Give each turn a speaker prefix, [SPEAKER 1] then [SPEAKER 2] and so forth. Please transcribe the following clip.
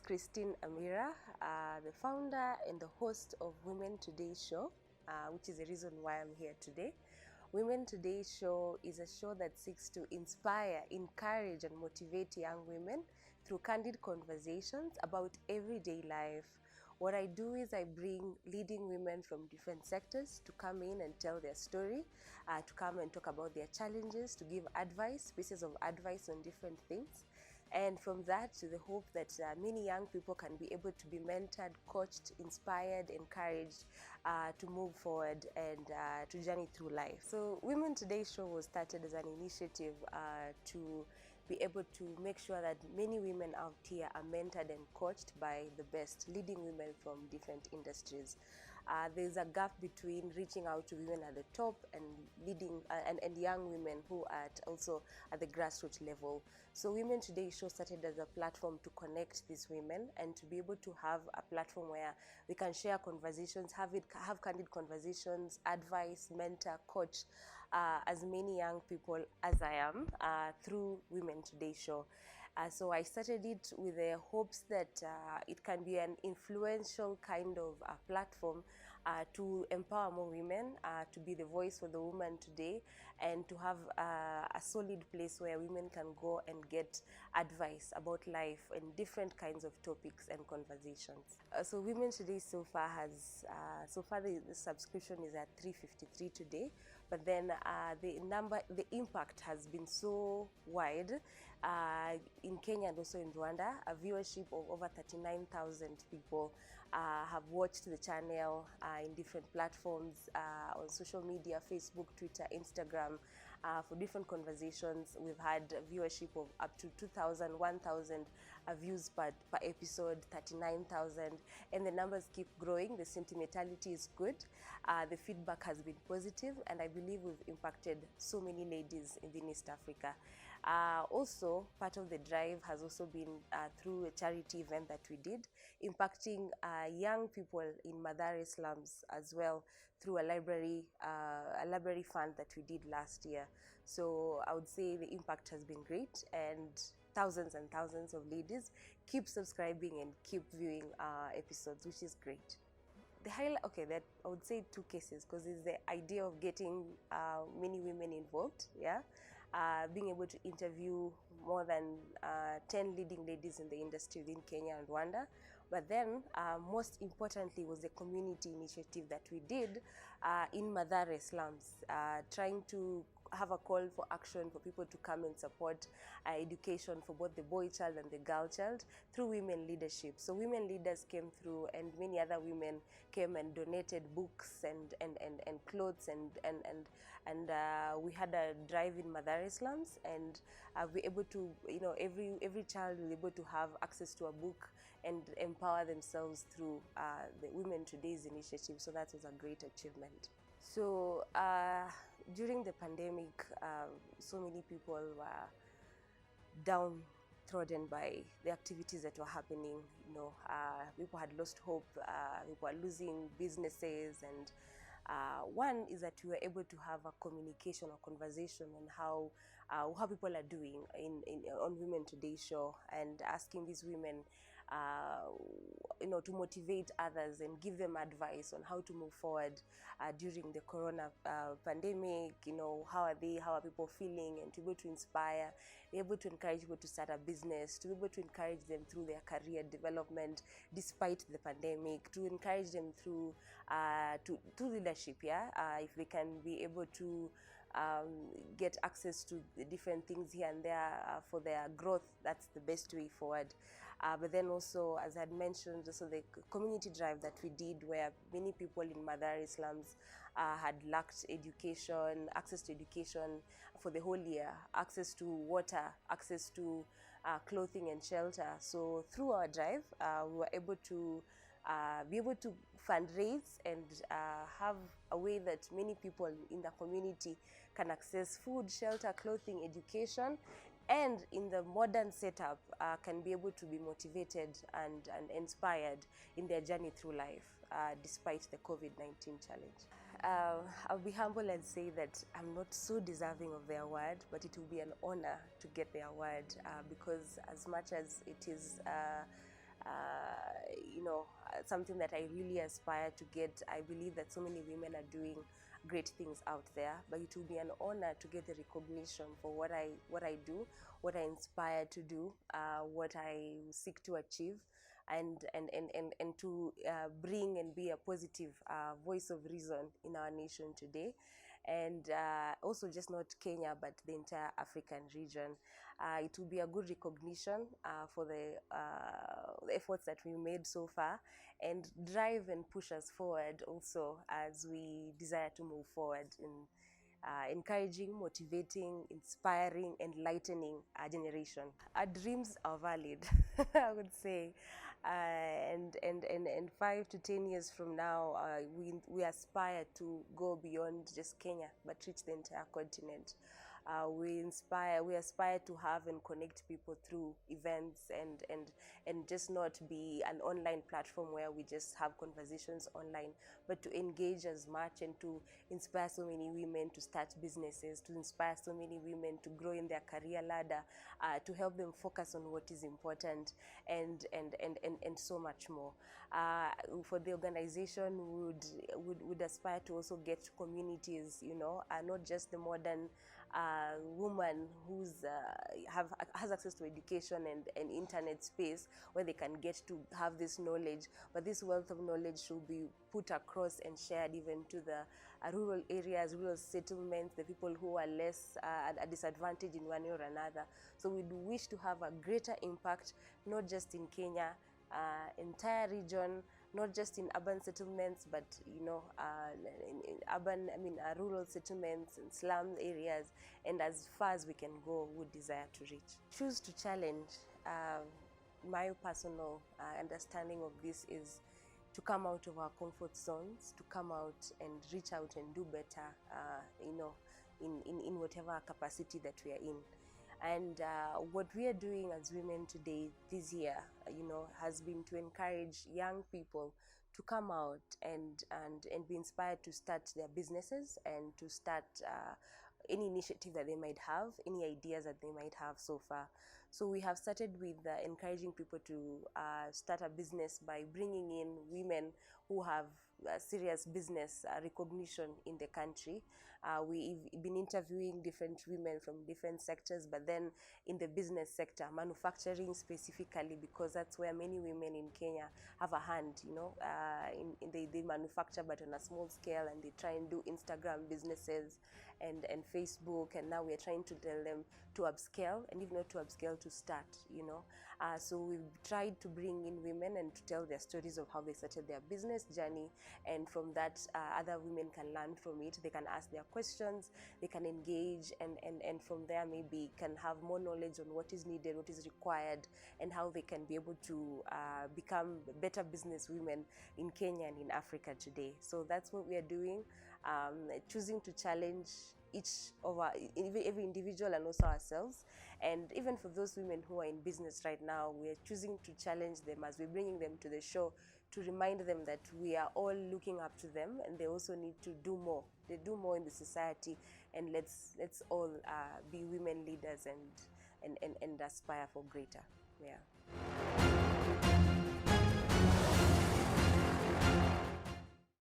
[SPEAKER 1] Christine Amira, the founder and the host of Women Today Show, which is the reason why I'm here today. Women Today Show is a show that seeks to inspire, encourage, and motivate young women through candid conversations about everyday life. What I do is I bring leading women from different sectors to come in and tell their story, to come and talk about their challenges, to give advice, pieces of advice on different things. And from that to the hope that many young people can be able to be mentored, coached, inspired, encouraged to move forward and to journey through life. So Women Today Show was started as an initiative to be able to make sure that many women out here are mentored and coached by the best leading women from different industries. There's a gap between reaching out to women at the top and leading and young women who are also at the grassroots level. So Women Today Show started as a platform to connect these women and to be able to have a platform where we can share conversations, have candid conversations, advice, mentor, coach as many young people as I am through Women Today Show. So I started it with the hopes that it can be an influential kind of platform to empower more women, to be the voice for the woman today, and to have a solid place where women can go and get advice about life and different kinds of topics and conversations. So Women Today so far the subscription is at 353 today, but then the impact has been so wide in Kenya and also in Rwanda. A viewership of over 39,000 people have watched the channel in different platforms on social media, Facebook, Twitter, Instagram. For different conversations, we've had a viewership of up to 2,000, 1,000 views per episode, 39,000, and the numbers keep growing. The sentimentality is good. The feedback has been positive, and I believe we've impacted so many ladies in East Africa. Also, part of the drive has also been through a charity event that we did, impacting young people in Mathare slums as well through a library fund that we did last year. So I would say the impact has been great, and thousands and thousands of ladies keep subscribing and keep viewing episodes, which is great. The highlight, that I would say two cases, because it's the idea of getting many women involved, being able to interview more than 10 leading ladies in the industry within Kenya and Rwanda. But then, most importantly, was the community initiative that we did in Mathare slums, trying to have a call for action for people to come and support education for both the boy child and the girl child through women leadership. So women leaders came through, and many other women came and donated books and clothes and we had a drive in Mathare slums, and we were able to, every child was able to have access to a book and empower themselves through the Women Today's initiative. So that was a great achievement. So during the pandemic, so many people were downtrodden by the activities that were happening. People had lost hope, people were losing businesses, and one is that we were able to have a communication or conversation on how people are doing on Women Today Show, and asking these women to motivate others and give them advice on how to move forward during the corona pandemic. How are people feeling, and to be able to inspire, be able to encourage people to start a business, to be able to encourage them through their career development despite the pandemic, to encourage them through to leadership, if they can be able to get access to the different things here and there for their growth. That's the best way forward. But then also, as I had mentioned, also the community drive that we did, where many people in Mathare slums had lacked education, access to education for the whole year, access to water, access to clothing and shelter. So through our drive, we were able to be able to fundraise and have a way that many people in the community can access food, shelter, clothing, education, and in the modern setup can be able to be motivated and inspired in their journey through life despite the COVID-19 challenge. I'll be humble and say that I'm not so deserving of the award, but it will be an honor to get the award because as much as it is something that I really aspire to get. I believe that so many women are doing great things out there, but it will be an honor to get the recognition for what I do, what I inspire to do, what I seek to achieve, and to bring and be a positive voice of reason in our nation today. And also just not Kenya, but the entire African region. It will be a good recognition for the efforts that we made so far, and drive and push us forward also as we desire to move forward in encouraging, motivating, inspiring, enlightening our generation. Our dreams are valid, I would say. And 5 to 10 years from now, we aspire to go beyond just Kenya, but reach the entire continent. We aspire to have and connect people through events, and just not be an online platform where we just have conversations online, but to engage as much and to inspire so many women to start businesses, to inspire so many women to grow in their career ladder, to help them focus on what is important, and so much more. For the organization, would aspire to also get communities, not just the modern woman who's has access to education and internet space where they can get to have this knowledge, but this wealth of knowledge should be put across and shared even to the rural areas, rural settlements, the people who are less at a disadvantage in one way or another. So we wish to have a greater impact, not just in Kenya, entire region, not just in urban settlements, but in urban, rural settlements and slum areas, and as far as we can go, would desire to reach. Choose to challenge. My personal understanding of this is to come out of our comfort zones, to come out and reach out and do better, in whatever capacity that we are in. And what we are doing as women today, this year, has been to encourage young people to come out and be inspired to start their businesses and to start any initiative that they might have, any ideas that they might have so far. So we have started with encouraging people to start a business by bringing in women who have serious business recognition in the country. We've been interviewing different women from different sectors, but then in the business sector, manufacturing specifically, because that's where many women in Kenya have a hand, they manufacture but on a small scale, and they try and do Instagram businesses and Facebook, and now we're trying to tell them to upscale, and if not to upscale, to start, so we've tried to bring in women and to tell their stories of how they started their business journey, and from that other women can learn from it. They can ask their questions, they can engage, and from there maybe can have more knowledge on what is needed, what is required, and how they can be able to become better business women in Kenya and in Africa today. So that's what we are doing, choosing to challenge every individual and also ourselves. And even for those women who are in business right now, we are choosing to challenge them as we're bringing them to the show, to remind them that we are all looking up to them, and they also need to do more. They do more in the society, and let's all be women leaders and aspire for greater. Yeah.